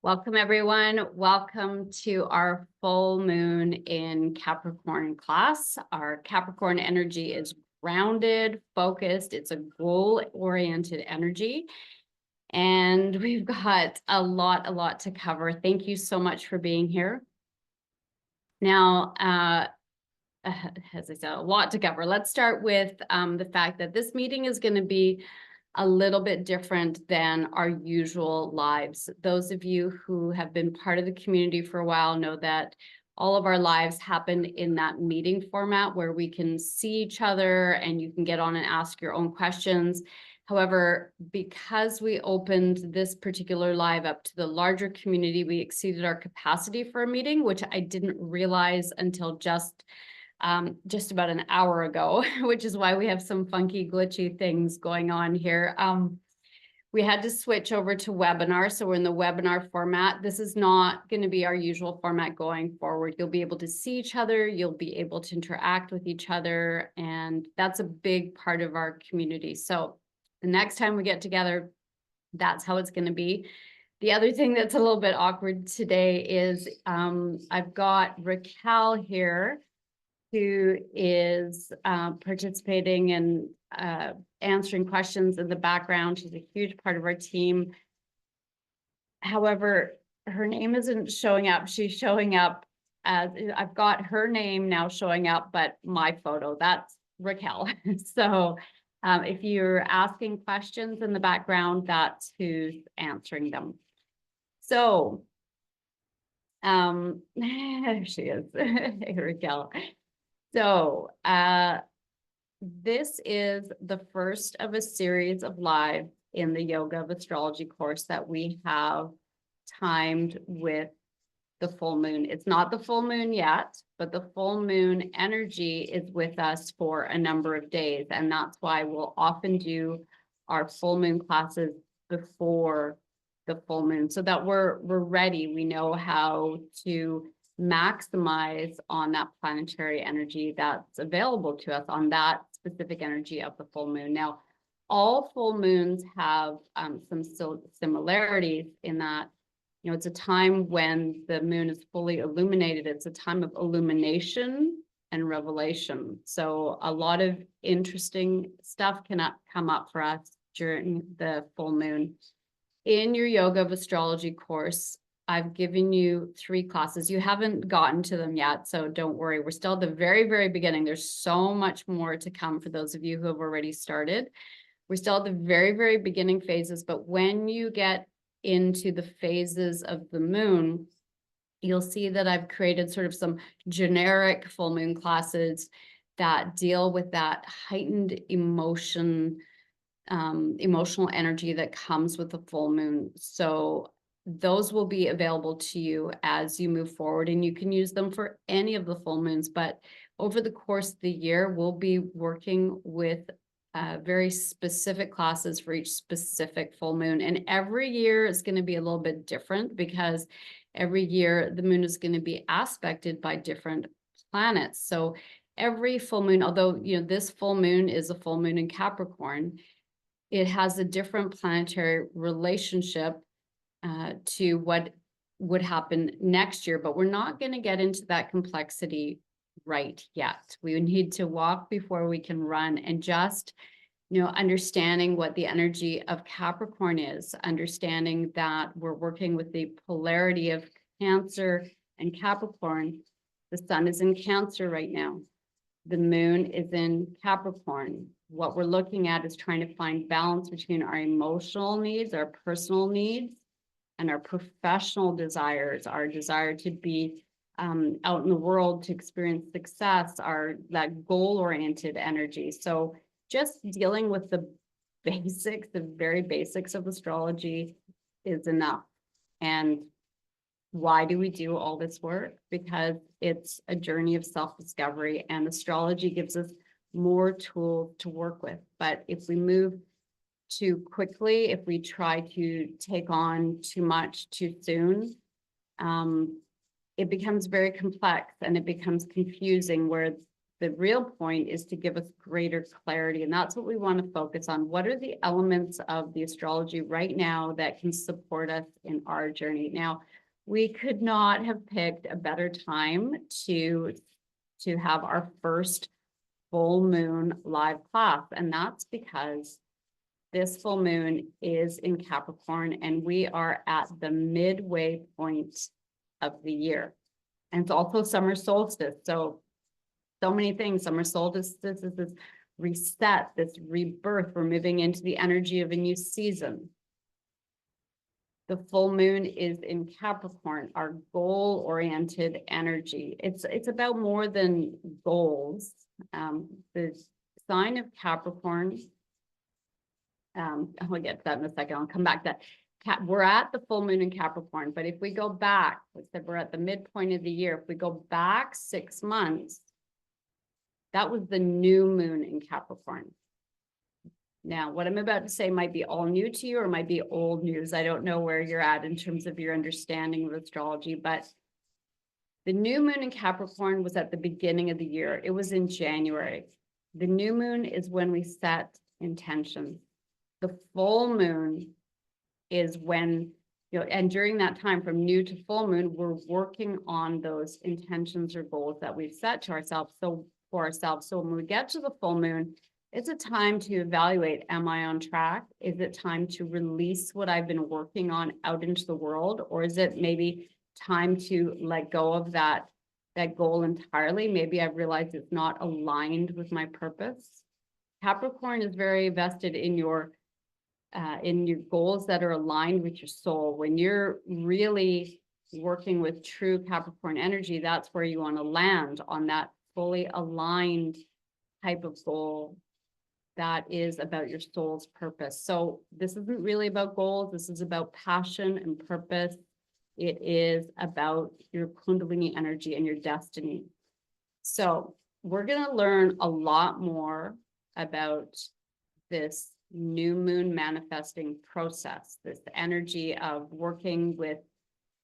Welcome, everyone. Welcome to our full moon in Capricorn class. Our Capricorn energy is grounded, focused. It's a goal-oriented energy. And we've got a lot to cover. Thank you so much for being here. Now, as I said, a lot to cover. Let's start with the fact that this meeting is going to be a little bit different than our usual lives. Those of you who have been part of the community for a while know that all of our lives happen in that meeting format where we can see each other and you can get on and ask your own questions. However, because we opened this particular live up to the larger community, we exceeded our capacity for a meeting, which I didn't realize until just about an hour ago, which is why we have some funky, glitchy things going on here. We had to switch over to webinar, so we're in the webinar format. This is not going to be our usual format going forward. You'll be able to see each other, you'll be able to interact with each other, and that's a big part of our community. So the next time we get together, that's how it's going to be. The other thing that's a little bit awkward today is I've got Raquel here, who is participating and answering questions in the background. She's a huge part of our team. However, her name isn't showing up. She's showing up as, I've got her name now showing up, but my photo, that's Raquel. So if you're asking questions in the background, that's who's answering them. So there she is, hey, Raquel. So this is the first of a series of live in the Yoga of Astrology course that we have timed with the full moon. It's not the full moon yet, but the full moon energy is with us for a number of days. And that's why we'll often do our full moon classes before the full moon so that we're ready. We know how to maximize on that planetary energy that's available to us on that specific energy of the full moon. Now, all full moons have some similarities in that, you know, it's a time when the moon is fully illuminated. It's a time of illumination and revelation. So a lot of interesting stuff can come up for us during the full moon. In your Yoga of Astrology course, I've given you 3 classes. You haven't gotten to them yet, so don't worry. We're still at the very beginning. There's so much more to come for those of you who have already started. We're still at the very beginning phases, but when you get into the phases of the moon, you'll see that I've created sort of some generic full moon classes that deal with that heightened emotional energy that comes with the full moon. So those will be available to you as you move forward, and you can use them for any of the full moons. But over the course of the year, we'll be working with very specific classes for each specific full moon. And every year is going to be a little bit different because every year the moon is going to be aspected by different planets. So every full moon, although, you know, this full moon is a full moon in Capricorn, it has a different planetary relationship to what would happen next year, but we're not going to get into that complexity right yet. We need to walk before we can run, and just, you know, understanding what the energy of Capricorn is, understanding that we're working with the polarity of Cancer and Capricorn. The sun is in Cancer right now. The moon is in Capricorn. What we're looking at is trying to find balance between our emotional needs, our personal needs, and our professional desires, our desire to be out in the world, to experience success, that goal-oriented energy. So just dealing with the basics, the very basics of astrology is enough. And why do we do all this work? Because it's a journey of self-discovery, and astrology gives us more tools to work with. But if we move too quickly, if we try to take on too much too soon, it becomes very complex and it becomes confusing, where the real point is to give us greater clarity. And that's what we want to focus on. What are the elements of the astrology right now that can support us in our journey? Now, we could not have picked a better time to have our first full moon live class. And that's because this full moon is in Capricorn and we are at the midway point of the year. And it's also summer solstice. So many things. Summer solstice is this reset, this rebirth. We're moving into the energy of a new season. The full moon is in Capricorn, our goal-oriented energy. It's about more than goals. The sign of Capricorn, I'll get to that in a second. I'll come back to that. We're at the full moon in Capricorn, but if we go back, let's say we're at the midpoint of the year. If we go back 6 months, that was the new moon in Capricorn. Now, what I'm about to say might be all new to you or might be old news. I don't know where you're at in terms of your understanding of astrology, but the new moon in Capricorn was at the beginning of the year. It was in January. The new moon is when we set intentions. The full moon is when, and during that time from new to full moon, we're working on those intentions or goals that we've set to ourselves. So when we get to the full moon, it's a time to evaluate, am I on track? Is it time to release what I've been working on out into the world? Or is it maybe time to let go of that goal entirely? Maybe I've realized it's not aligned with my purpose. Capricorn is very vested in your goals that are aligned with your soul. When you're really working with true Capricorn energy, that's where you want to land, on that fully aligned type of goal that is about your soul's purpose. So this isn't really about goals. This is about passion and purpose. It is about your Kundalini energy and your destiny. So we're going to learn a lot more about this new moon manifesting process, this energy of working with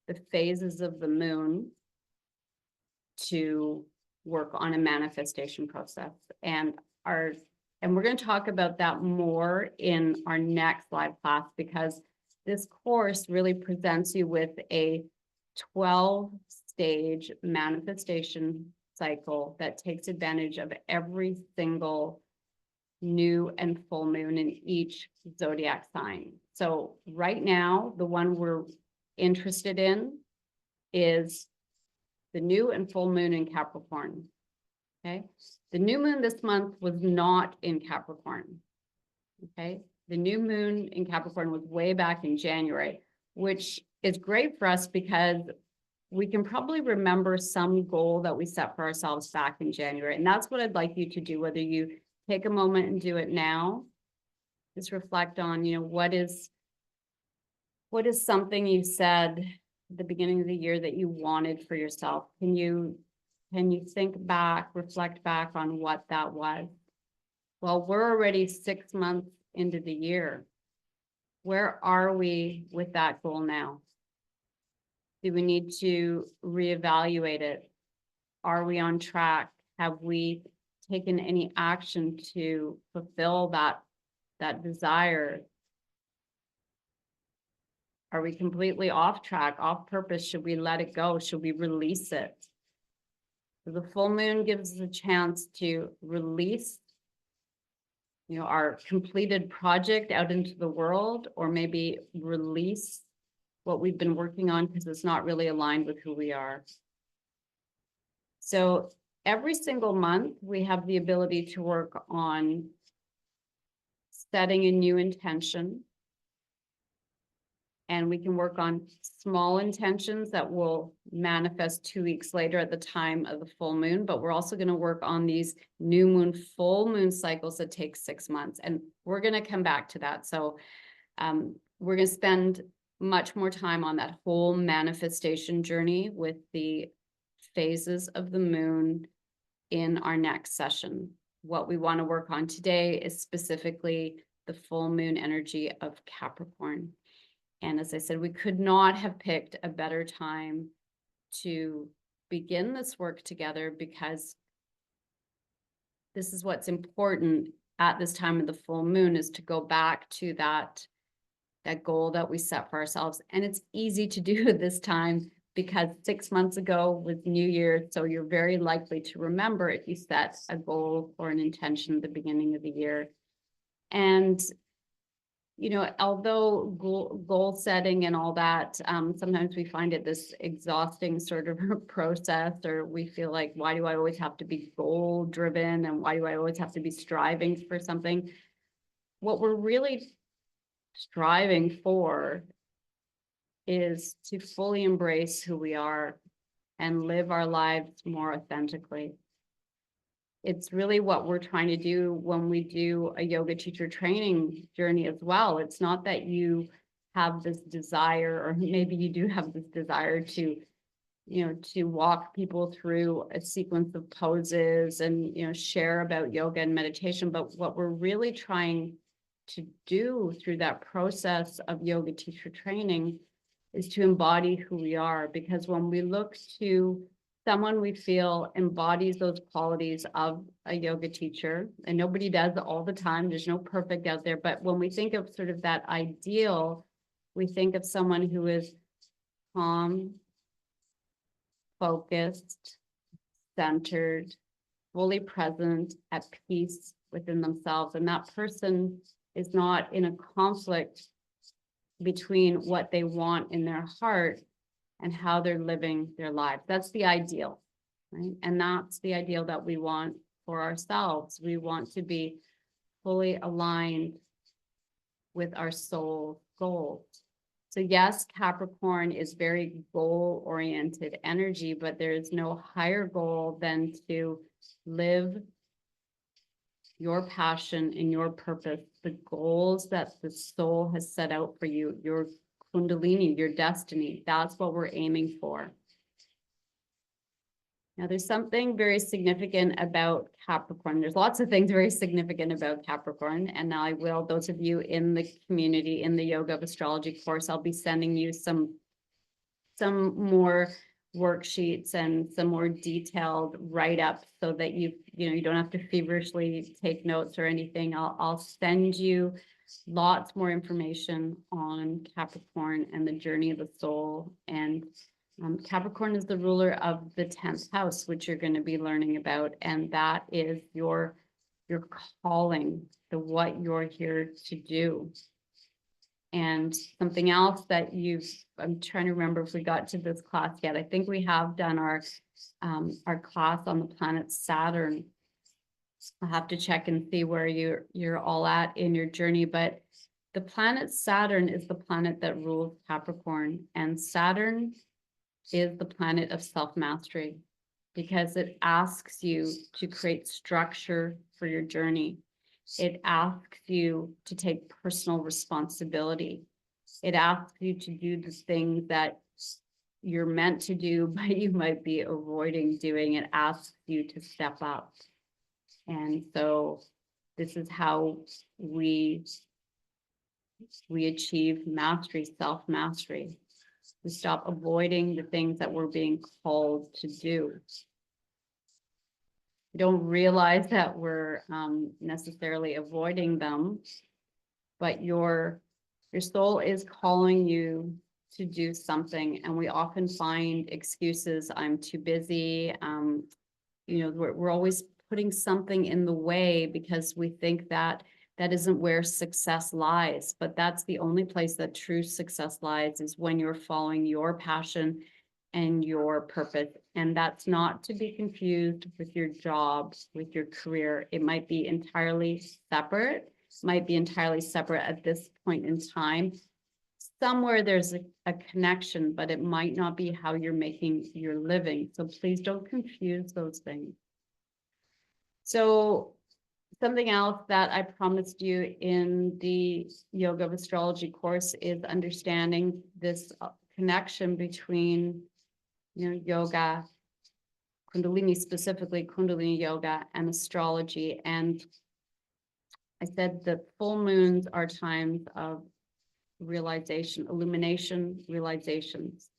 the phases of the moon to work on a manifestation process. And we're going to talk about that more in our next live class, because this course really presents you with a 12-stage manifestation cycle that takes advantage of every single new and full moon in each zodiac sign. So right now, the one we're interested in is the new and full moon in Capricorn. Okay. The new moon this month was not in Capricorn. Okay. The new moon in Capricorn was way back in January, which is great for us because we can probably remember some goal that we set for ourselves back in January. And that's what I'd like you to do, whether you take a moment and do it now. Just reflect on, what is something you said at the beginning of the year that you wanted for yourself? Can you think back, reflect back on what that was? Well, we're already 6 months into the year. Where are we with that goal now? Do we need to reevaluate it? Are we on track? Have we taken any action to fulfill that desire? Are we completely off track, off purpose? Should we let it go? Should we release it? So the full moon gives us a chance to release, our completed project out into the world, or maybe release what we've been working on because it's not really aligned with who we are. So every single month, we have the ability to work on setting a new intention. And we can work on small intentions that will manifest 2 weeks later at the time of the full moon. But we're also going to work on these new moon, full moon cycles that take 6 months. And we're going to come back to that. So we're going to spend much more time on that whole manifestation journey with the phases of the moon in our next session. What we want to work on today is specifically the full moon energy of Capricorn. And as I said, we could not have picked a better time to begin this work together, because this is what's important at this time of the full moon, is to go back to that goal that we set for ourselves. And it's easy to do this time because 6 months ago was New Year. So you're very likely to remember if you set a goal or an intention at the beginning of the year. And, you know, although goal setting and all that, sometimes we find it this exhausting sort of process, or we feel like, why do I always have to be goal driven? And why do I always have to be striving for something? What we're really striving for is to fully embrace who we are and live our lives more authentically. It's really what we're trying to do when we do a yoga teacher training journey as well. It's not that you have this desire, or maybe you do have this desire to, you know, to walk people through a sequence of poses and, you know, share about yoga and meditation. But what we're really trying to do through that process of yoga teacher training is to embody who we are. Because when we look to someone we feel embodies those qualities of a yoga teacher, and nobody does all the time, there's no perfect out there, but when we think of sort of that ideal, we think of someone who is calm, focused, centered, fully present, at peace within themselves. And that person is not in a conflict between what they want in their heart and how they're living their lives. That's the ideal, right? And that's the ideal that we want for ourselves. We want to be fully aligned with our soul goals. So yes, Capricorn is very goal-oriented energy, but there is no higher goal than to live your passion and your purpose, the goals that the soul has set out for you, your Kundalini, your destiny. That's what we're aiming for. Now, there's something very significant about Capricorn. There's lots of things very significant about Capricorn. And now I will, those of you in the community, in the Yoga of Astrology course, I'll be sending you some more worksheets and some more detailed write-ups so that you don't have to feverishly take notes or anything. I'll send you lots more information on Capricorn and the journey of the soul. And Capricorn is the ruler of the 10th house, which you're going to be learning about. And that is your calling, what you're here to do. And something else that I'm trying to remember if we got to this class yet. I think we have done our class on the planet Saturn. I'll have to check and see where you're all at in your journey. But the planet Saturn is the planet that rules Capricorn, and Saturn is the planet of self-mastery, because it asks you to create structure for your journey. It asks you to take personal responsibility. It asks you to do the things that you're meant to do, but you might be avoiding doing. It asks you to step up. And so this is how we achieve mastery, self-mastery. We stop avoiding the things that we're being called to do. We don't realize that we're necessarily avoiding them, but your soul is calling you to do something. And we often find excuses. I'm too busy. We're always putting something in the way because we think that isn't where success lies. But that's the only place that true success lies, is when you're following your passion and your purpose. And that's not to be confused with your job, with your career. It might be entirely separate, at this point in time. Somewhere there's a connection, but it might not be how you're making your living. So please don't confuse those things. So something else that I promised you in the Yoga of Astrology course is understanding this connection between yoga, Kundalini, specifically Kundalini Yoga, and astrology. And I said that full moons are times of realization, illumination, realizations.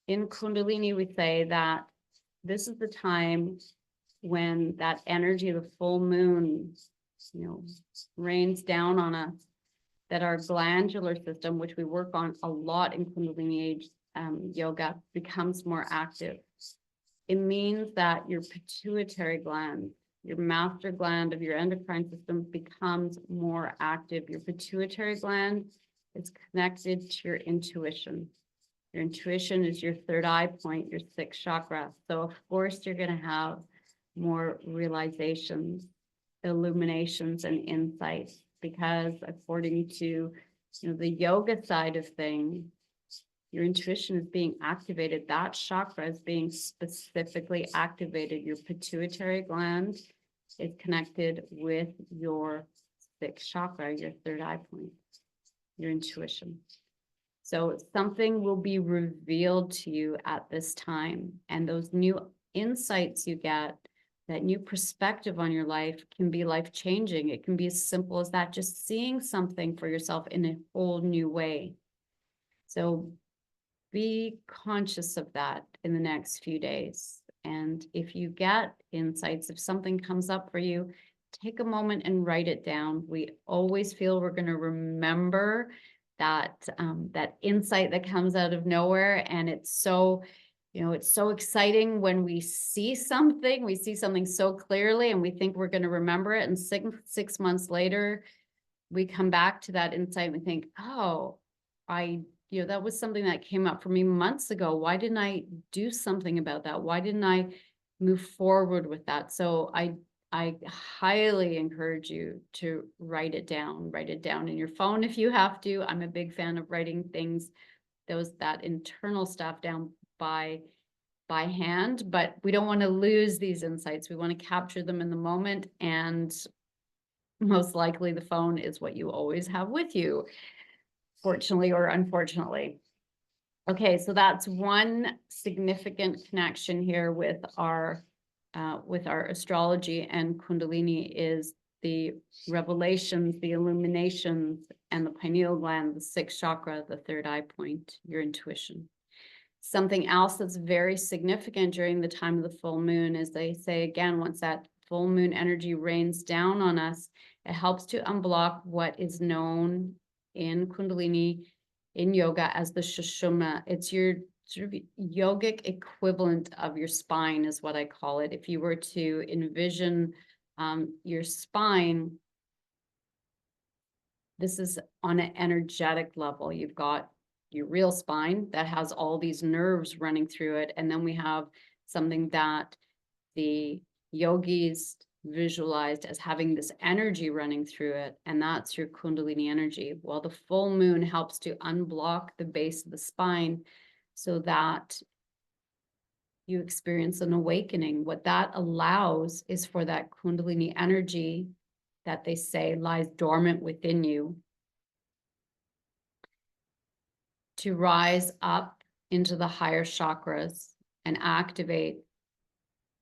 In Kundalini, we say that this is the time when that energy of the full moon, rains down on us, that our glandular system, which we work on a lot in Kundalini yoga, becomes more active. It means that your pituitary gland, your master gland of your endocrine system, becomes more active. Your pituitary gland is connected to your intuition. Your intuition is your third eye point, your sixth chakra. So of course you're going to have more realizations, illuminations, and insights, because according to the yoga side of things, your intuition is being activated. That chakra is being specifically activated. Your pituitary gland is connected with your sixth chakra, your third eye point, your intuition. So something will be revealed to you at this time, and those new insights you get, that new perspective on your life, can be life-changing. It can be as simple as that, just seeing something for yourself in a whole new way. So be conscious of that in the next few days. And if you get insights, if something comes up for you, take a moment and write it down. We always feel we're going to remember that insight that comes out of nowhere. And it's so, it's so exciting when we see something so clearly, and we think we're going to remember it. And six months later, we come back to that insight and we think, oh, that was something that came up for me months ago. Why didn't I do something about that? Why didn't I move forward with that? So I highly encourage you to write it down in your phone if you have to. I'm a big fan of writing things, that internal stuff down by hand, but we don't want to lose these insights. We want to capture them in the moment, and most likely the phone is what you always have with you, fortunately or unfortunately. Okay, so that's one significant connection here with our astrology and Kundalini, is the revelations, the illuminations, and the pineal gland, the sixth chakra, the third eye point, your intuition. Something else that's very significant during the time of the full moon is, they say again, once that full moon energy rains down on us, it helps to unblock what is known in Kundalini, in yoga, as the Sushumna. It's your sort of yogic equivalent of your spine, is what I call it. If you were to envision your spine, this is on an energetic level. You've got your real spine that has all these nerves running through it. And then we have something that the yogis visualized as having this energy running through it, and that's your Kundalini energy. Well, the full moon helps to unblock the base of the spine so that you experience an awakening. What that allows is for that Kundalini energy that they say lies dormant within you to rise up into the higher chakras and activate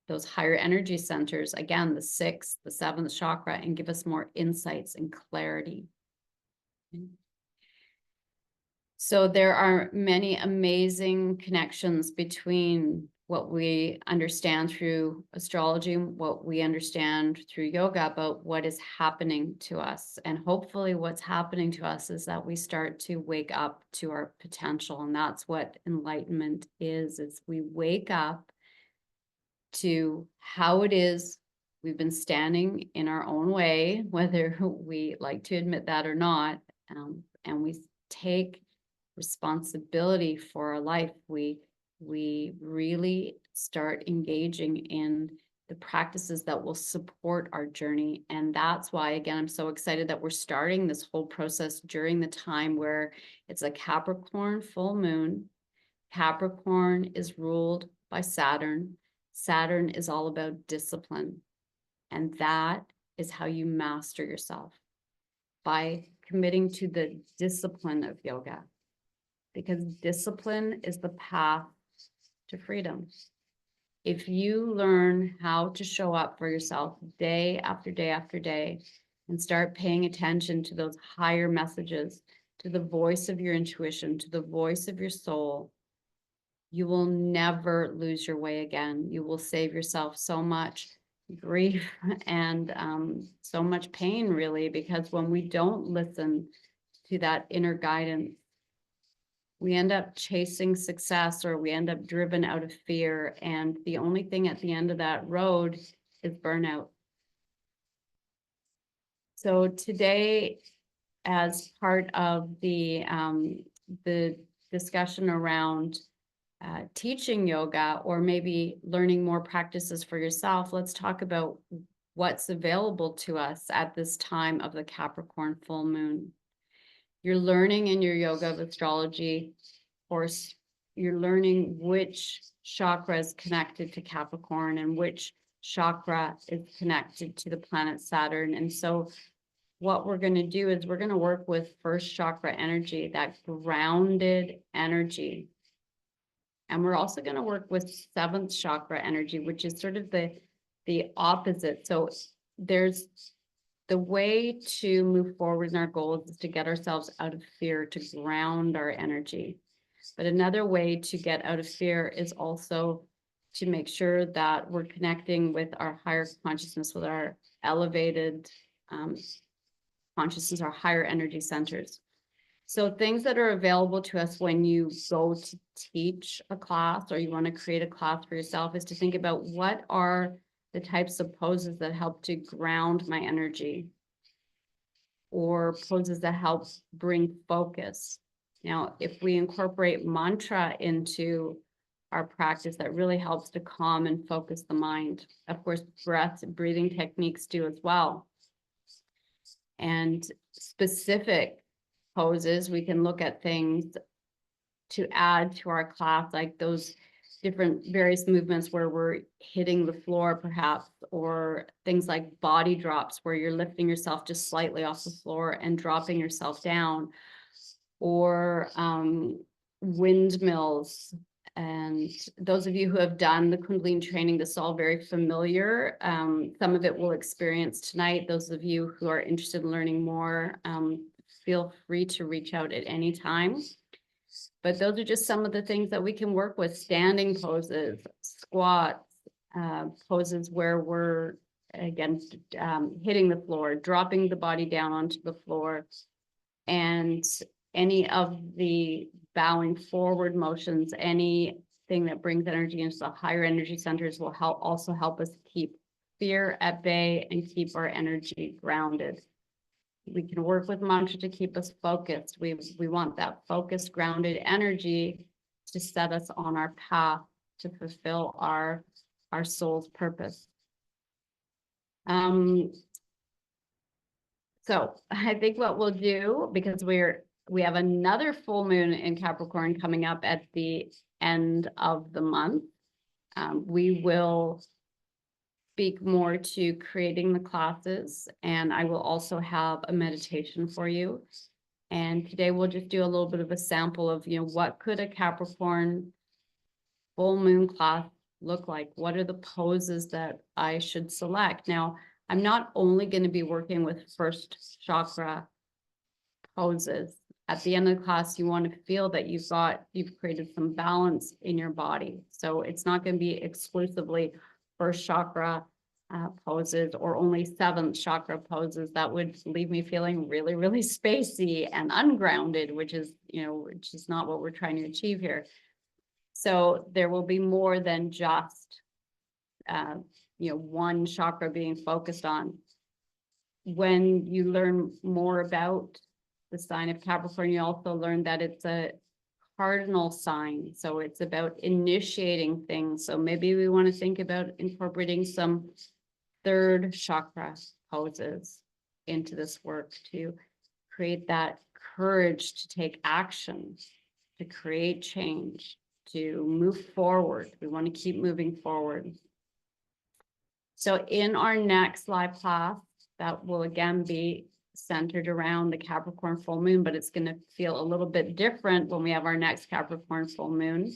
those higher energy centers, again, the sixth, the seventh chakra, and give us more insights and clarity. So there are many amazing connections between what we understand through astrology, what we understand through yoga, about what is happening to us. And hopefully what's happening to us is that we start to wake up to our potential. And that's what enlightenment is we wake up to how it is we've been standing in our own way, whether we like to admit that or not, and we take responsibility for our life. We really start engaging in the practices that will support our journey. And that's why, again, I'm so excited that we're starting this whole process during the time where it's a Capricorn full moon. Capricorn is ruled by Saturn. Saturn is all about discipline. And that is how you master yourself, by committing to the discipline of yoga, because discipline is the path to freedom. If you learn how to show up for yourself day after day after day and start paying attention to those higher messages, to the voice of your intuition, to the voice of your soul, you will never lose your way again. You will save yourself so much grief and so much pain, really, because when we don't listen to that inner guidance, we end up chasing success, or we end up driven out of fear. And the only thing at the end of that road is burnout. So today, as part of the discussion around teaching yoga, or maybe learning more practices for yourself, let's talk about what's available to us at this time of the Capricorn full moon. You're learning in your Yoga of Astrology course, you're learning which chakra is connected to Capricorn and which chakra is connected to the planet Saturn. And so what we're going to do is we're going to work with first chakra energy, that grounded energy. And we're also going to work with seventh chakra energy, which is sort of the opposite. So there's the way to move forward in our goals is to get ourselves out of fear, to ground our energy. But another way to get out of fear is also to make sure that we're connecting with our higher consciousness, with our elevated consciousness, our higher energy centers. So things that are available to us when you go to teach a class, or you want to create a class for yourself, is to think about what are the types of poses that help to ground my energy, or poses that help bring focus. Now, if we incorporate mantra into our practice, that really helps to calm and focus the mind. Of course, breathing techniques do as well. And specific poses, we can look at things to add to our class, like those different various movements where we're hitting the floor perhaps, or things like body drops where you're lifting yourself just slightly off the floor and dropping yourself down, or windmills. And those of you who have done the Kundalini training, this is all very familiar. Some of it we'll experience tonight. Those of you who are interested in learning more, feel free to reach out at any time. But those are just some of the things that we can work with: standing poses, squats, poses where we're, again, hitting the floor, dropping the body down onto the floor, and any of the bowing forward motions, anything that brings energy into the higher energy centers will also help us keep fear at bay and keep our energy grounded. We can work with mantra to keep us focused. We want that focused, grounded energy to set us on our path to fulfill our soul's purpose. So I think what we'll do, because we have another full moon in Capricorn coming up at the end of the month, we will speak more to creating the classes, and I will also have a meditation for you. And today we'll just do a little bit of a sample of, what could a Capricorn full moon class look like? What are the poses that I should select? Now, I'm not only going to be working with first chakra poses. At the end of the class, you want to feel that you've created some balance in your body. So it's not going to be exclusively first chakra poses, or only seventh chakra poses. That would leave me feeling really, really spacey and ungrounded, which is not what we're trying to achieve here. So there will be more than just, one chakra being focused on. When you learn more about the sign of Capricorn, you also learn that it's a cardinal sign. So it's about initiating things. So maybe we want to think about incorporating some third chakra poses into this work to create that courage to take action, to create change, to move forward. We want to keep moving forward. So in our next live class, that will again be centered around the Capricorn full moon, but it's going to feel a little bit different when we have our next Capricorn full moon,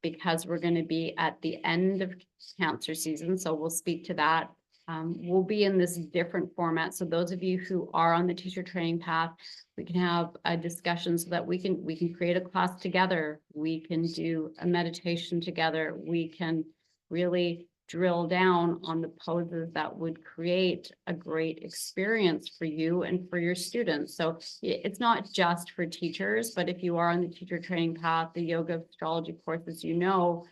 because we're going to be at the end of Cancer season. So we'll speak to that. We'll be in this different format. So those of you who are on the teacher training path, we can have a discussion so that we can create a class together. We can do a meditation together. We can really drill down on the poses that would create a great experience for you and for your students. So it's not just for teachers, but if you are on the teacher training path, the Yoga of Astrology course, as you know,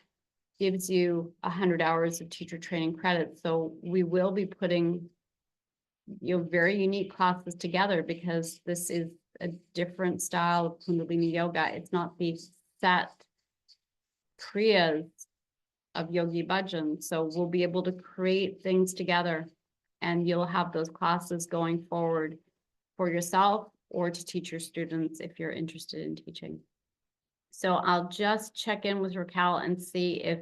gives you 100 hours of teacher training credits. So we will be putting, very unique classes together, because this is a different style of Kundalini Yoga. It's not the set kriyas of Yogi Bhajan. So we'll be able to create things together, and you'll have those classes going forward for yourself or to teach your students if you're interested in teaching. So I'll just check in with Raquel and see if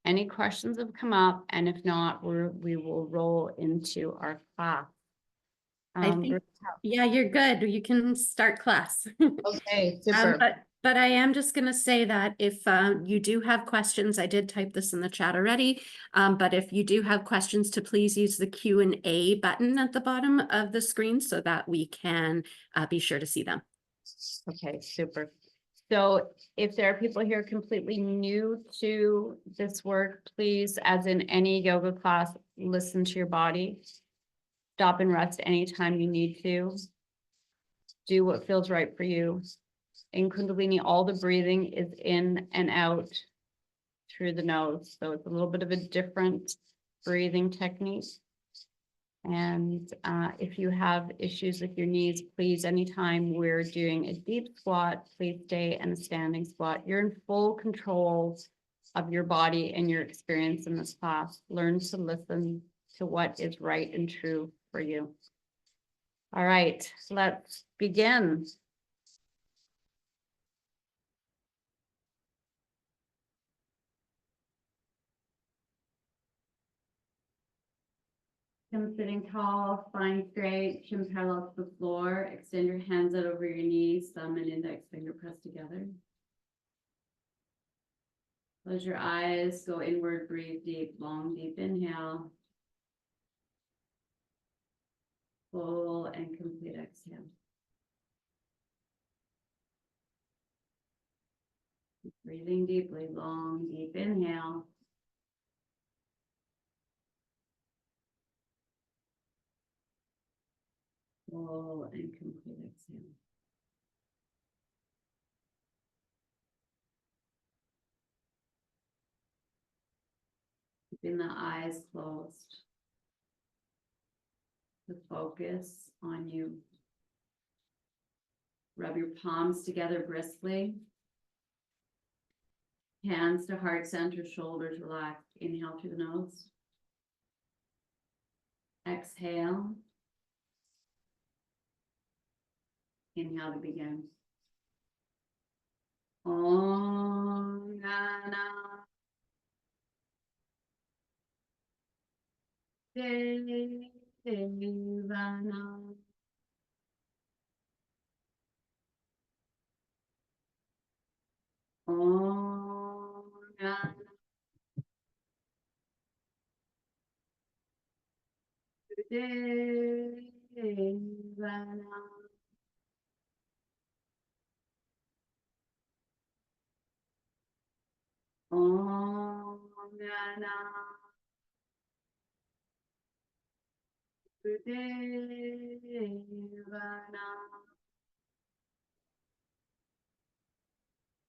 any questions have come up, and if not, we will roll into our class. I think, yeah, you're good. You can start class. Okay, super. But I am just going to say that if you do have questions, I did type this in the chat already, but if you do have questions, to please use the Q&A button at the bottom of the screen so that we can be sure to see them. Okay, super. So if there are people here completely new to this work, please, as in any yoga class, listen to your body. Stop and rest anytime you need to. Do what feels right for you. In Kundalini, all the breathing is in and out through the nose. So it's a little bit of a different breathing technique. And if you have issues with your knees, please, anytime we're doing a deep squat, please stay in a standing squat. You're in full control of your body and your experience in this class. Learn to listen to what is right and true for you. All right, let's begin. Come sitting tall, spine straight, chin parallel to the floor. Extend your hands out over your knees, thumb and index finger pressed together. Close your eyes, go inward, breathe deep, long, deep inhale. Full and complete exhale. Breathing deeply, long, deep inhale. Full and complete exhale. Keeping the eyes closed. To focus on you. Rub your palms together briskly. Hands to heart center, shoulders relaxed. Inhale through the nose. Exhale. Inhale to begin. Om Nana Devana. Om Nana Devana. Om Nana Devana.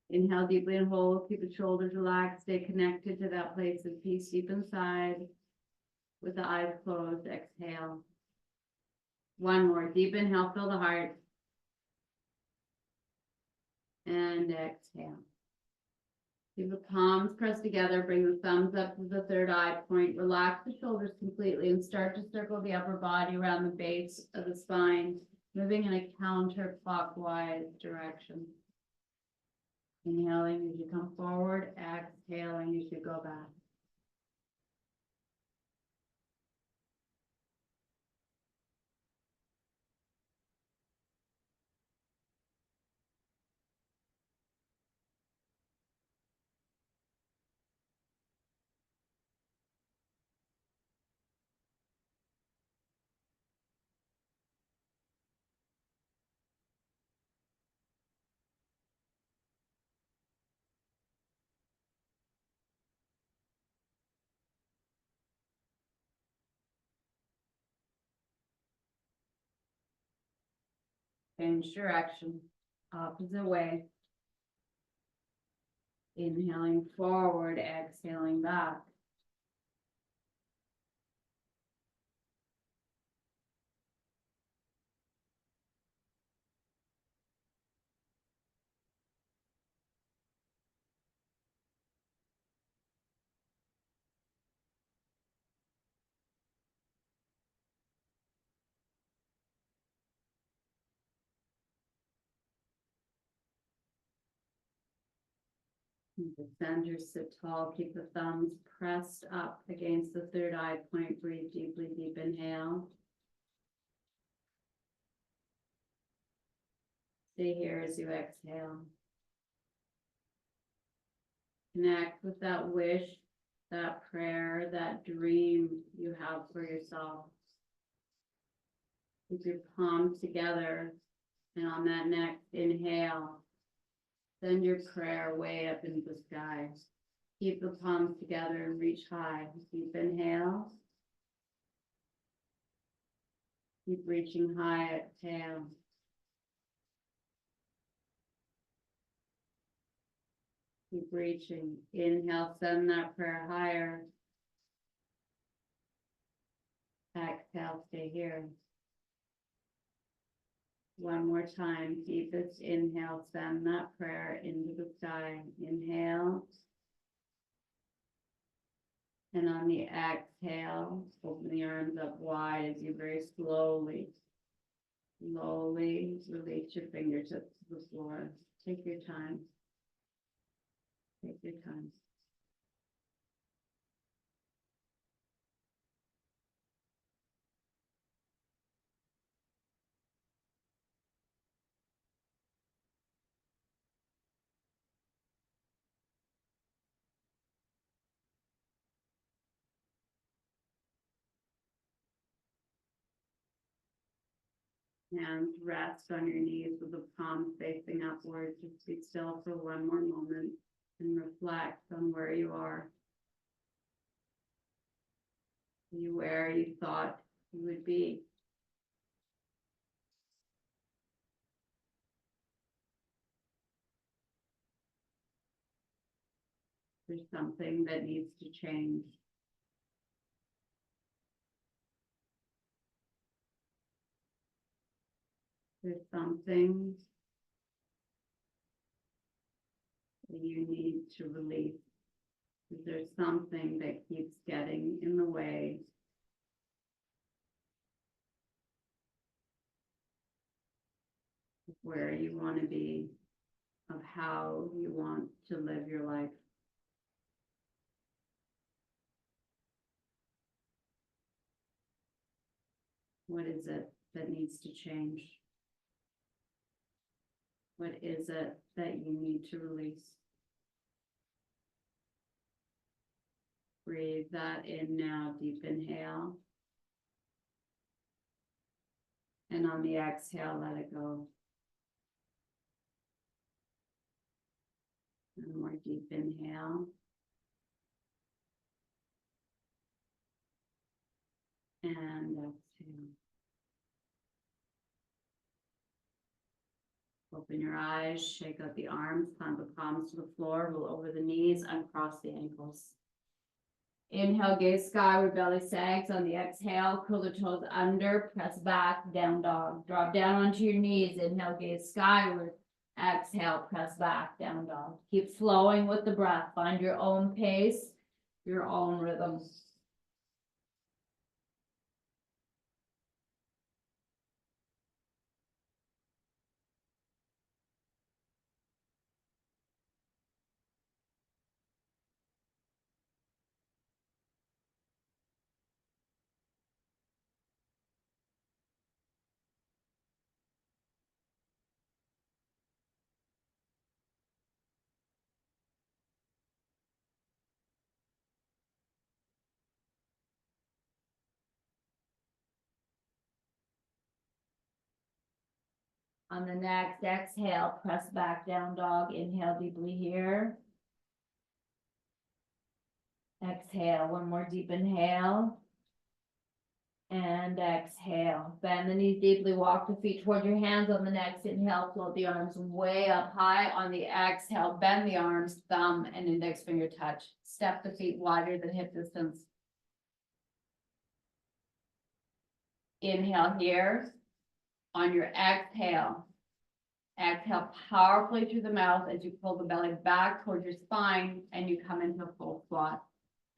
Inhale deeply and hold. Keep the shoulders relaxed. Stay connected to that place of peace deep inside. With the eyes closed, exhale. One more. Deep inhale, fill the heart. And exhale. Keep the palms pressed together. Bring the thumbs up to the third eye point. Relax the shoulders completely and start to circle the upper body around the base of the spine, moving in a counterclockwise direction. Inhaling as you come forward, exhaling as you go back. Change direction, opposite way. Inhaling forward, exhaling back. Keep the center, sit tall, keep the thumbs pressed up against the third eye point. Breathe deeply, deep inhale. Stay here as you exhale. Connect with that wish, that prayer, that dream you have for yourself. Keep your palms together, and on that next inhale, send your prayer way up into the sky. Keep the palms together and reach high. Deep inhale. Keep reaching high, exhale. Keep reaching. Inhale, send that prayer higher. Exhale, stay here. One more time, deepest inhale, send that prayer into the sky. Inhale. And on the exhale, open the arms up wide as you very slowly release your fingertips to the floor. Take your time. Take your time. Hands rest on your knees with the palms facing upward. Just be still for one more moment and reflect on where you are. You where you thought you would be. There's something that needs to change. There's something that you need to release. There's something that keeps getting in the way. Of where you want to be, of how you want to live your life. What is it that needs to change? What is it that you need to release? Breathe that in now, deep inhale. And on the exhale, let it go. One more deep inhale. And exhale. Open your eyes, shake out the arms, plant the palms to the floor, roll over the knees, uncross the ankles. Inhale, gaze skyward, belly sags. On the exhale, curl the toes under, press back, down dog. Drop down onto your knees. Inhale, gaze skyward. Exhale, press back, down dog. Keep flowing with the breath. Find your own pace, your own rhythm. On the next exhale, press back, down dog. Inhale deeply here. Exhale, one more deep inhale. And exhale, bend the knees deeply, walk the feet toward your hands on the next inhale, float the arms way up high. On the exhale, bend the arms, thumb and index finger touch. Step the feet wider than hip distance. Inhale here. On your exhale, exhale powerfully through the mouth as you pull the belly back towards your spine and you come into a full squat.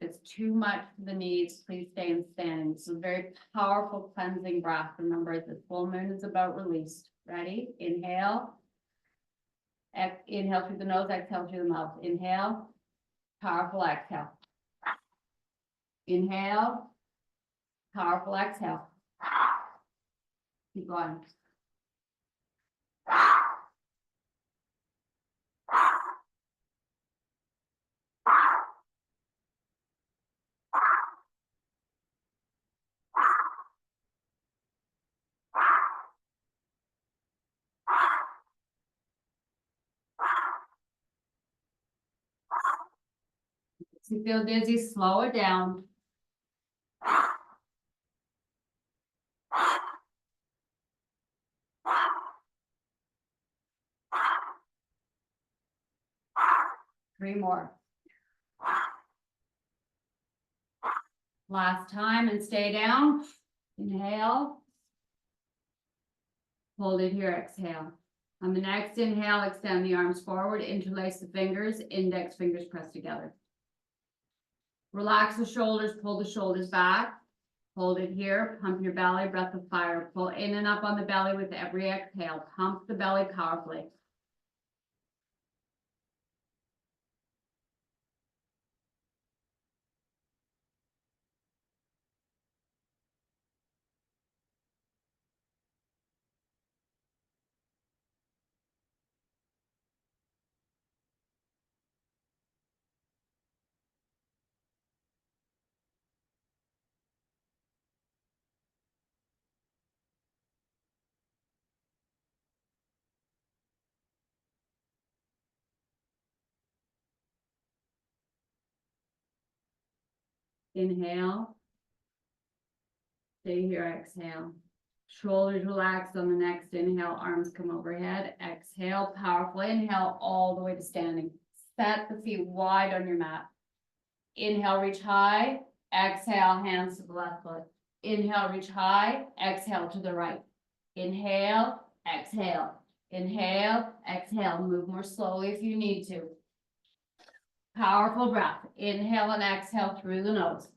If it's too much for the knees, please stay in standing. This is a very powerful cleansing breath. Remember, the full moon is about release. Ready? Inhale. Inhale through the nose, exhale through the mouth. Inhale. Powerful exhale. Inhale. Powerful exhale. Keep going. If you feel dizzy, slow it down. Three more. Last time and stay down. Inhale. Hold it here, exhale. On the next inhale, extend the arms forward, interlace the fingers, index fingers pressed together. Relax the shoulders, pull the shoulders back. Hold it here, pump your belly, breath of fire. Pull in and up on the belly with every exhale. Pump the belly powerfully. Inhale. Stay here, exhale. Shoulders relaxed on the next inhale, arms come overhead. Exhale, powerful inhale all the way to standing. Set the feet wide on your mat. Inhale, reach high. Exhale, hands to the left foot. Inhale, reach high. Exhale to the right. Inhale, exhale. Inhale, exhale. Move more slowly if you need to. Powerful breath. Inhale and exhale through the nose.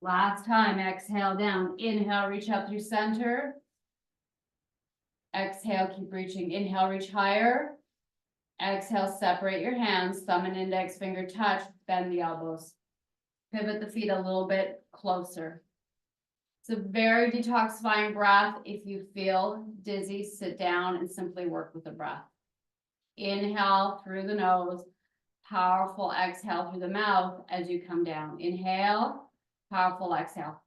Last time, exhale down. Inhale, reach up through center. Exhale, keep reaching. Inhale, reach higher. Exhale, separate your hands. Thumb and index finger touch. Bend the elbows. Pivot the feet a little bit closer. It's a very detoxifying breath. If you feel dizzy, sit down and simply work with the breath. Inhale through the nose. Powerful exhale through the mouth as you come down. Inhale. Powerful exhale.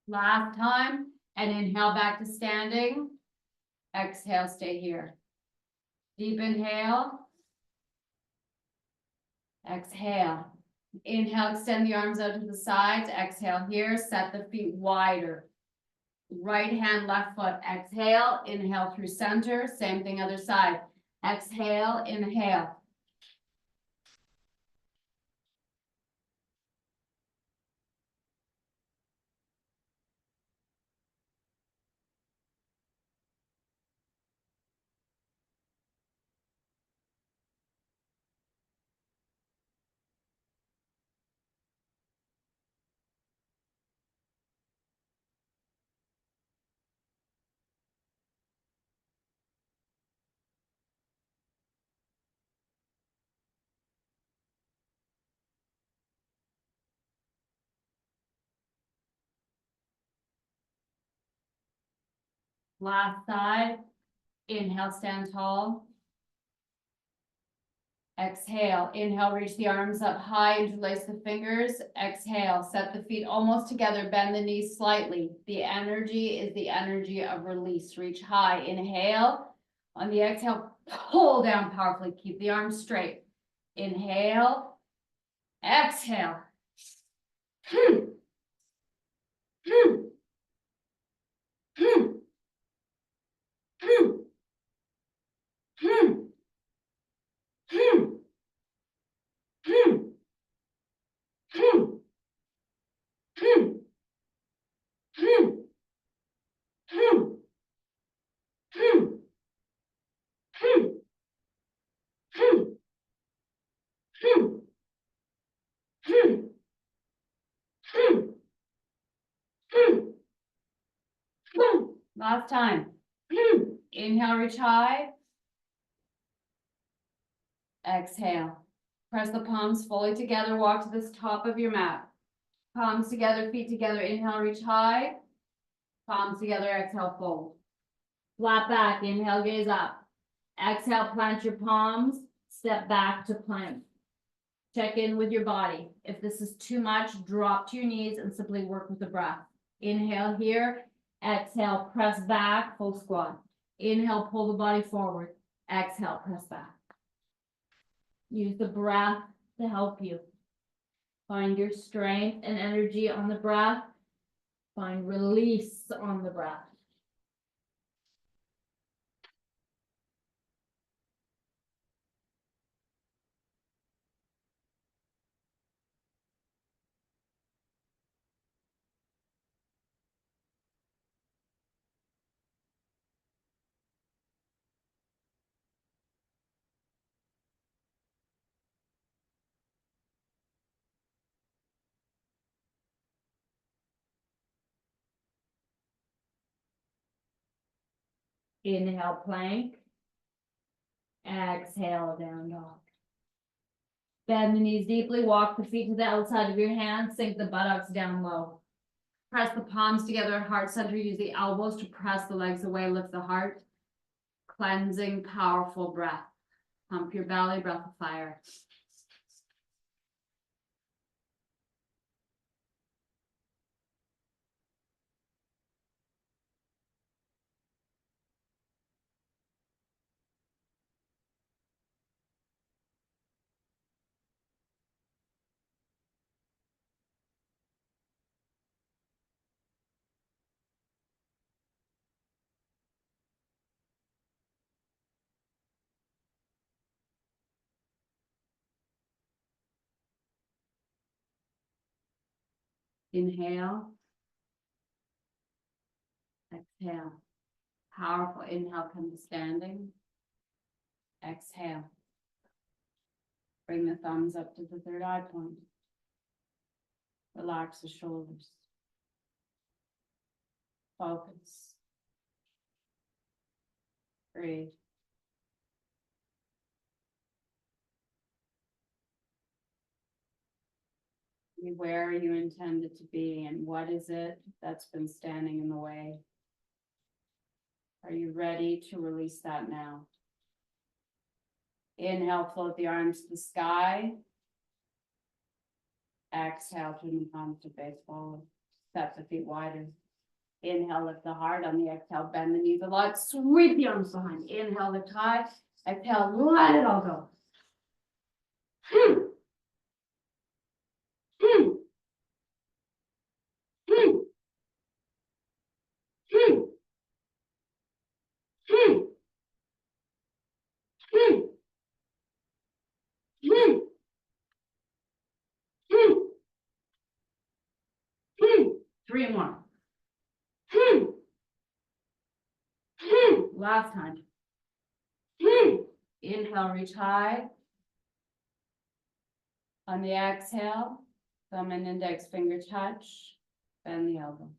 Last time, and inhale back to standing. Exhale, stay here. Deep inhale. Exhale. Inhale, extend the arms out to the sides. Exhale here, set the feet wider. Right hand, left foot. Exhale, inhale through center. Same thing, other side. Exhale, inhale. Last side. Inhale, stand tall. Exhale, inhale, reach the arms up high, interlace the fingers. Exhale, set the feet almost together, bend the knees slightly. The energy is the energy of release. Reach high, inhale. On the exhale, pull down powerfully. Keep the arms straight. Inhale, exhale. Last time. Inhale, reach high. Exhale. Press the palms fully together. Walk to this top of your mat. Palms together, feet together. Inhale, reach high. Palms together, exhale, fold. Flat back, inhale, gaze up. Exhale, plant your palms. Step back to plank. Check in with your body. If this is too much, drop to your knees and simply work with the breath. Inhale here. Exhale, press back, full squat. Inhale, pull the body forward. Exhale, press back. Use the breath to help you. Find your strength and energy on the breath. Find release on the breath. Inhale, plank. Exhale, down dog. Bend the knees deeply, walk the feet to the outside of your hands, sink the buttocks down low. Press the palms together, heart center, use the elbows to press the legs away, lift the heart. Cleansing, powerful breath. Pump your belly, breath of fire. Inhale. Exhale. Powerful. Inhale, come to standing. Exhale. Bring the thumbs up to the third eye point. Relax the shoulders. Focus. Breathe. Be where you intended to be and what is it that's been standing in the way? Are you ready to release that now? Inhale, float the arms to the sky. Exhale, turn the palms to face forward. Step the feet wider. Inhale, lift the heart. On the exhale, bend the knees a lot. Sweep the arms behind. Inhale, lift high. Exhale, let it all go. Three more. Last time. Inhale, reach high. On the exhale, thumb and index finger touch. Bend the elbows.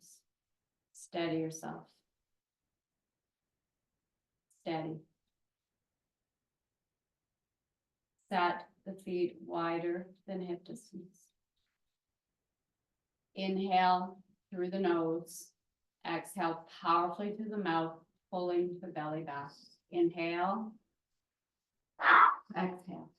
Steady yourself. Steady. Set the feet wider than hip distance. Inhale through the nose. Exhale powerfully through the mouth. pulling the belly back. Inhale. Exhale.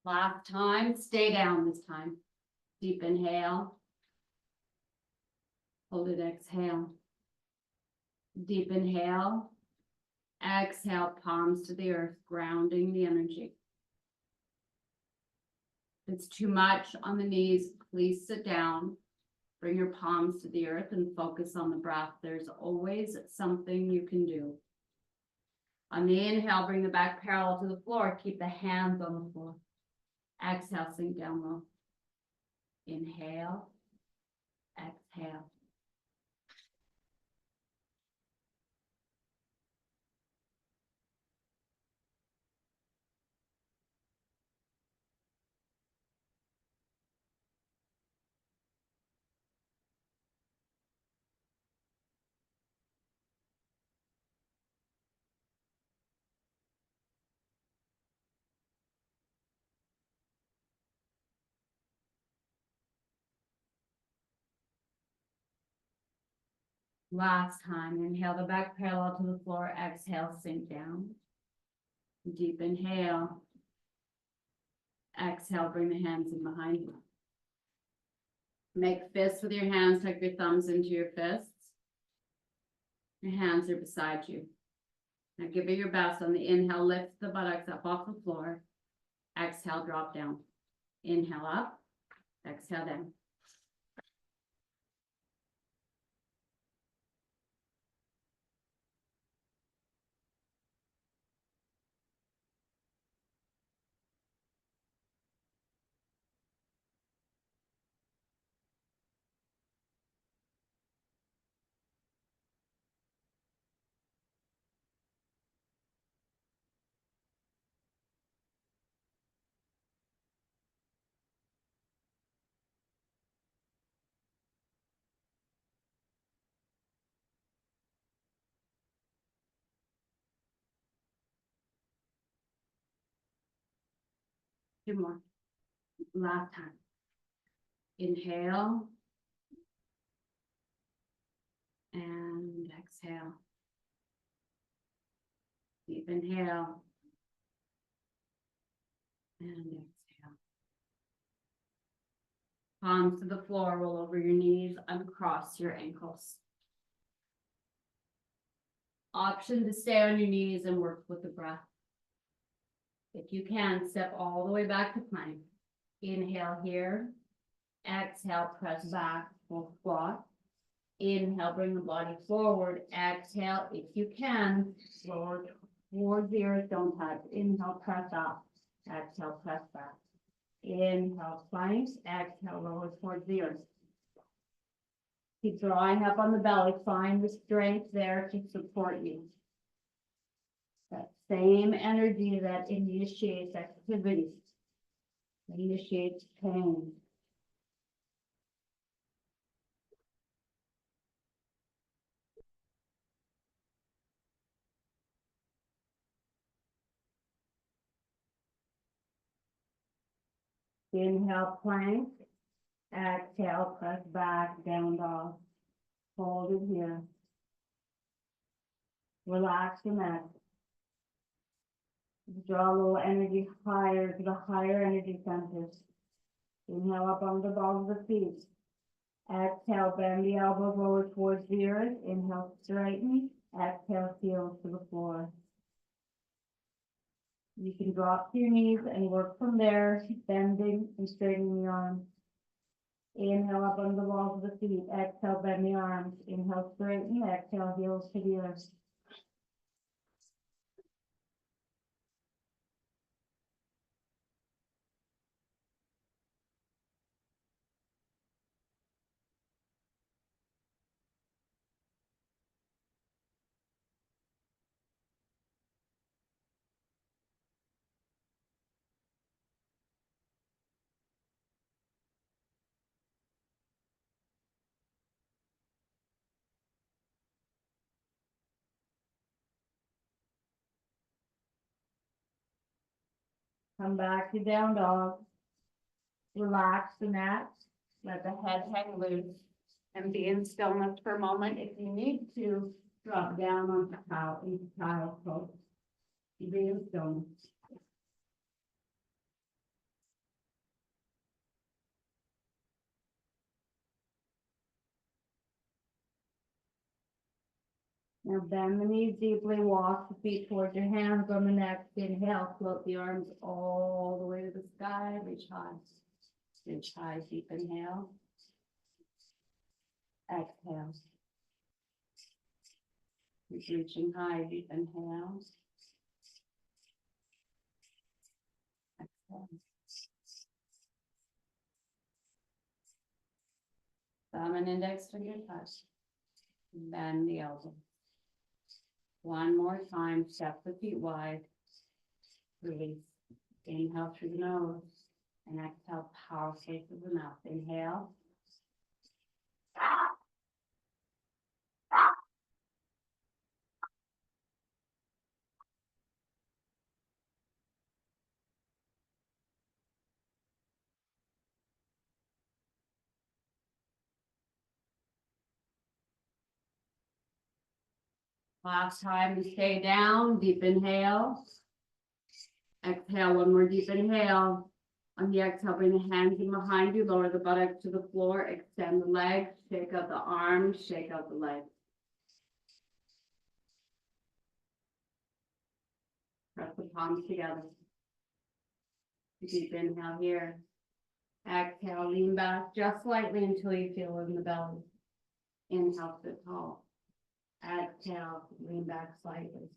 Last time, stay down this time. Deep inhale. Hold it, exhale. Deep inhale. Exhale, palms to the earth, grounding the energy. If it's too much on the knees, please sit down. Bring your palms to the earth and focus on the breath. There's always something you can do. On the inhale, bring the back parallel to the floor. Keep the hands on the floor. Exhale, sink down low. Inhale. Exhale. Last time, inhale the back parallel to the floor. Exhale, sink down. Deep inhale. Exhale, bring the hands in behind you. Make fists with your hands, tuck your thumbs into your fists. Your hands are beside you. Now give it your best. On the inhale, lift the buttocks up off the floor. Exhale, drop down. Inhale up, exhale down. Two more. Last time. Inhale. And exhale. Deep inhale. And exhale. Palms to the floor, roll over your knees, uncross your ankles. Option to stay on your knees and work with the breath. If you can, step all the way back to plank. Inhale here. Exhale, press back, full squat. Inhale, bring the body forward. Exhale, if you can, lower towards the earth, don't touch. Inhale, press up. Exhale, press back. Inhale, plank. Exhale, lower towards the earth. Keep drawing up on the belly. Find the strength there to support you. That same energy that initiates activity, initiates pain. Inhale, plank. Exhale, press back, down dog. Hold it here. Relax your neck. Draw a little energy higher to the higher energy centers. Inhale up on the balls of the feet. Exhale, bend the elbows lower towards the earth. Inhale, straighten. Exhale, heels to the floor. You can drop to your knees and work from there, bending and straightening the arms. Inhale up on the balls of the feet. Exhale, bend the arms. Inhale, straighten. Exhale, heels to the earth. Come back to down dog. Relax the neck, let the head hang loose, and be in stillness for a moment. If you need to, drop down onto into child's pose. Be in stillness. Now bend the knees deeply, walk the feet towards your hands on the neck. Inhale, float the arms all the way to the sky, reach high. Reach high, deep inhale. Exhale. Keep reaching high, deep inhale. Exhale. Thumb and index finger touch. Bend the elbow. One more time, step the feet wide. Release. Inhale through the nose and exhale powerfully through the mouth. Inhale. Last time, and stay down. Deep inhale. Exhale, one more deep inhale. On the exhale, bring the hands in behind you, lower the buttocks to the floor, extend the legs, shake out the arms, shake out the legs. Press the palms together. Deep inhale here. Exhale, lean back just slightly until you feel it in the belly. Inhale, sit tall. Exhale, lean back slightly.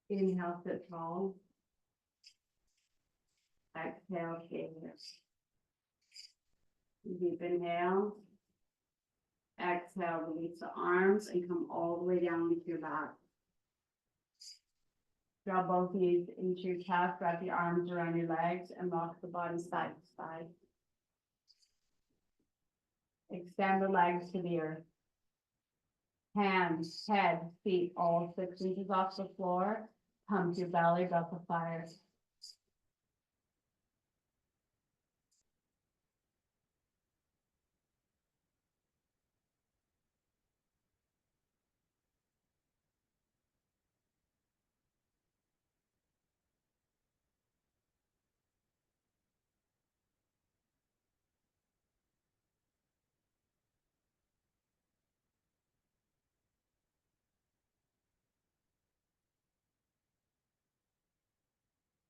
Inhale, sit tall. Exhale, stay here. Deep inhale. Exhale, release the arms and come all the way down into your back. Draw both knees into your chest, wrap your arms around your legs, and rock the body side to side. Extend the legs to the earth. Hands, head, feet, all 6 inches off the floor. Pump your belly, breath of fire.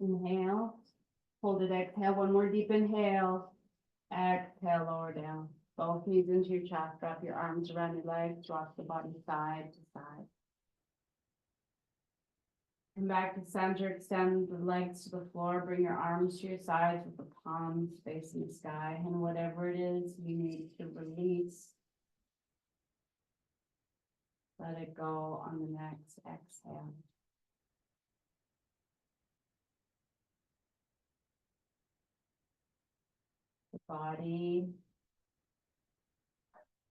Inhale, hold it, exhale, one more deep inhale. Exhale, lower down. Both knees into your chest, wrap your arms around your legs, rock the body side to side. Come back to center, extend the legs to the floor, bring your arms to your sides with the palms facing the sky, and whatever it is you need to release, let it go on the next exhale. The body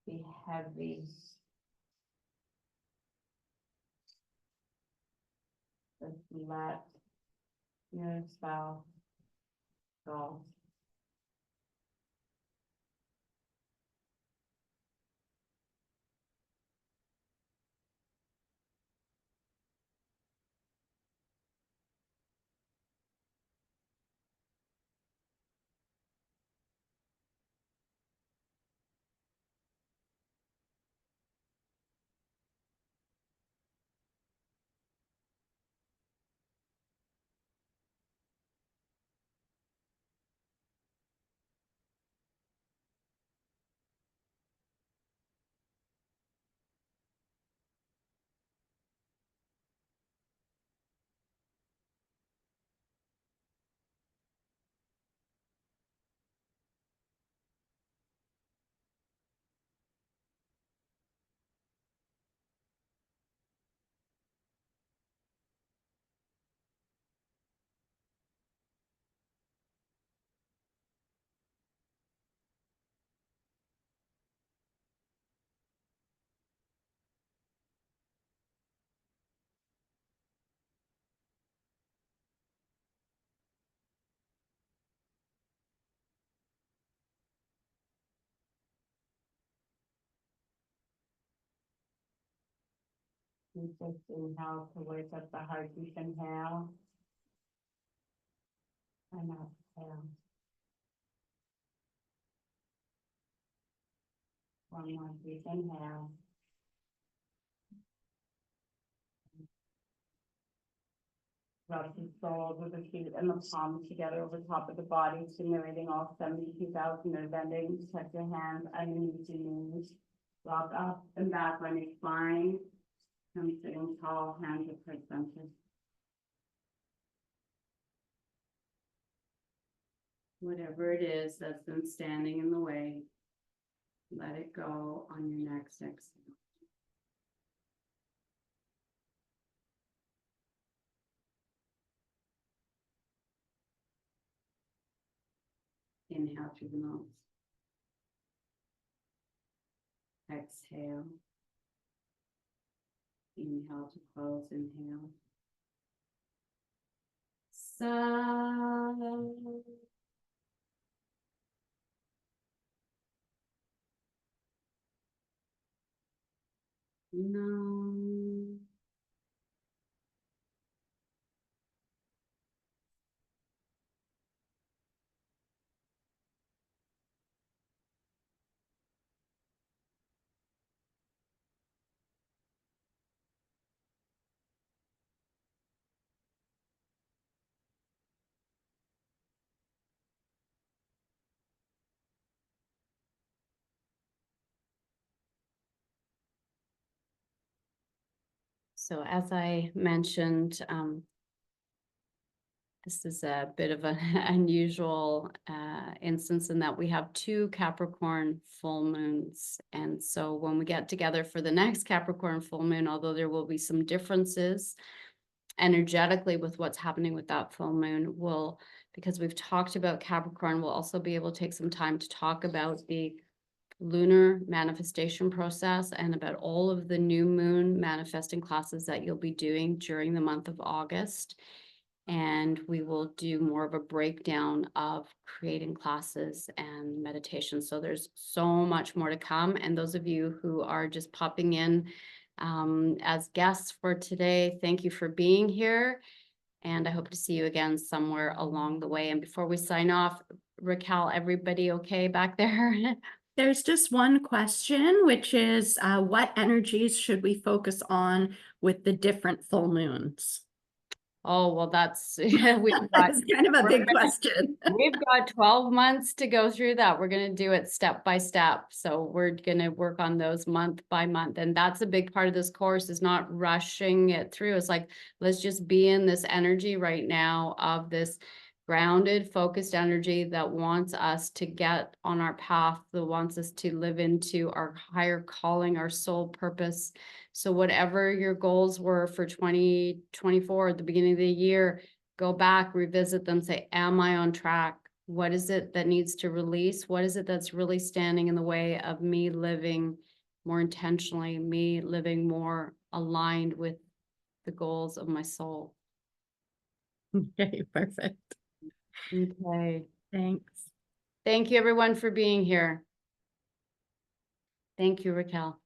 be heavy. Just let yourself go. You just inhale to wake up the heart, deep inhale. And exhale. One more deep inhale. Rub the soles of the feet and the palms together over top of the body, stimulating all 72,000 nerve endings. Tuck your hands underneath your knees. Rock up and back on your spine. Come sitting tall, hands at heart center. Whatever it is that's been standing in the way, let it go on your next exhale. Inhale through the nose. Exhale. Inhale to close, inhale. Sigh. No. So as I mentioned, this is a bit of an unusual instance in that we have 2 Capricorn full moons. And so when we get together for the next Capricorn full moon, although there will be some differences energetically with what's happening with that full moon, because we've talked about Capricorn, we'll also be able to take some time to talk about the lunar manifestation process and about all of the new moon manifesting classes that you'll be doing during the month of August. And we will do more of a breakdown of creating classes and meditation. So there's so much more to come. And those of you who are just popping in as guests for today, thank you for being here. And I hope to see you again somewhere along the way. And before we sign off, Raquel, everybody okay back there? There's just one question, which is what energies should we focus on with the different full moons? Oh, well, that's we've got, That's kind of a big question. we've got 12 months to go through that. We're going to do it step by step. So we're going to work on those month by month. And that's a big part of this course, is not rushing it through. It's like, let's just be in this energy right now of this grounded, focused energy that wants us to get on our path, that wants us to live into our higher calling, our soul purpose. So whatever your goals were for 2024 at the beginning of the year, go back, revisit them, say, am I on track? What is it that needs to release? What is it that's really standing in the way of me living more intentionally, me living more aligned with the goals of my soul? Okay, perfect. Okay. Thanks. Thank you, everyone, for being here. Thank you, Raquel.